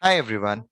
Hi everyone.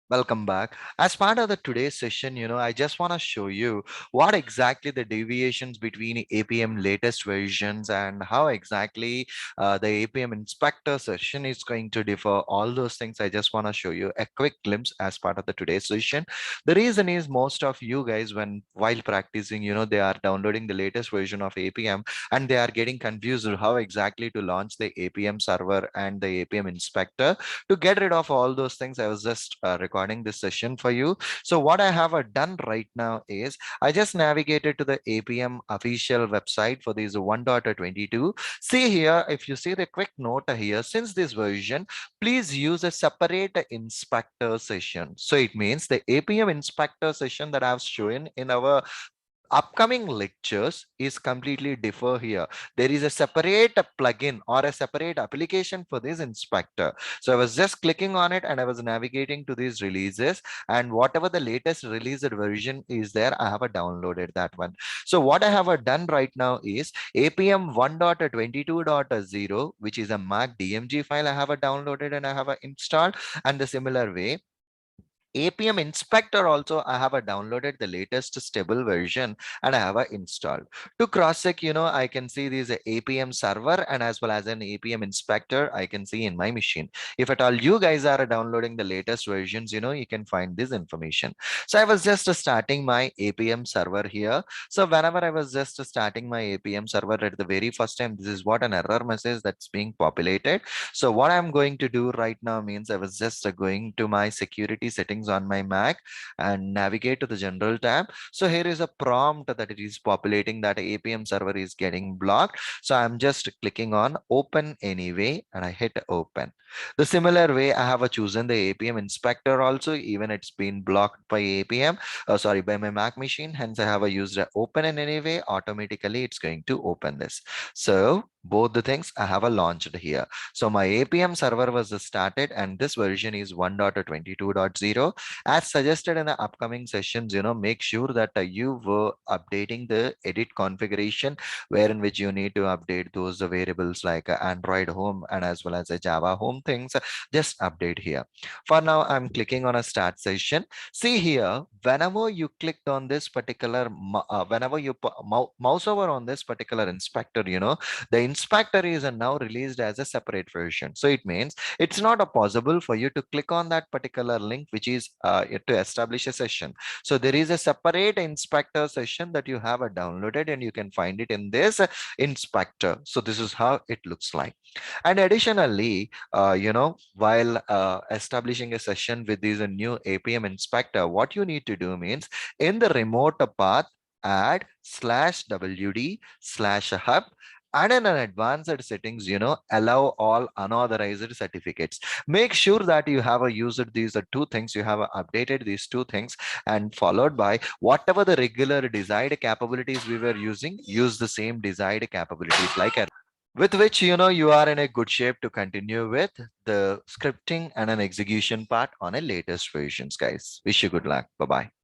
Welcome back. As part of the today's session, I just want to show you what exactly the deviations between APM latest versions and how exactly the APM inspector session is going to differ. All those things I just want to show you a quick glimpse as part of the today's session. The reason is most of you guys, when while practicing, they are downloading the latest version of APM and they are getting confused how exactly to launch the APM server and the APM inspector. To get rid of all those things, I was just recording this session for you. So what I have done right now is I just navigated to the APM official website for this 1.22. See here, if you see the quick note here, since this version, please use a separate inspector session. So it means the APM inspector session that I've shown in our upcoming lectures is completely differ here. There is a separate plugin or a separate application for this inspector. So I was just clicking on it and I was navigating to these releases, and whatever the latest released version is there, I have downloaded that one. So what I have done right now is APM 1.22.0, which is a Mac DMG file I have downloaded and I have installed. And the similar way, APM inspector also I have downloaded the latest stable version and I have installed. To cross check, I can see this APM server and as well as an APM inspector I can see in my machine. If at all you guys are downloading the latest versions, you can find this information. So I was just starting my APM server here. So whenever I was just starting my APM server at the very first time, this is what an error message that's being populated. So what I'm going to do right now means I was just going to my security settings on my Mac and navigate to the general tab. So here is a prompt that it is populating that APM server is getting blocked. So I'm just clicking on open anyway and I hit open. The similar way I have chosen the APM inspector also, even it's been blocked by APM, sorry, by my Mac machine. Hence I have used open in any way, automatically it's going to open this. So both the things I have launched here. So my APM server was started and this version is 1.22.0. As suggested in the upcoming sessions, make sure that you were updating the edit configuration wherein which you need to update those variables like Android home and as well as a Java home things. Just update here. For now, I'm clicking on a start session. See here, whenever you clicked on this particular, whenever you mouse over on this particular inspector, the inspector is now released as a separate version. So it means it's not a possible for you to click on that particular link, which is to establish a session. So there is a separate inspector session that you have downloaded and you can find it in this inspector. So this is how it looks like. And additionally, while establishing a session with this new APM inspector, what you need to do means in the remote path, add /wd/hub, and in an advanced settings, allow all unauthorized certificates. Make sure that you have used these two things, you have updated these two things, and followed by whatever the regular desired capabilities we were using, use the same desired capabilities like with which you are in a good shape to continue with the scripting and an execution part on a latest versions, guys. Wish you good luck. Bye bye.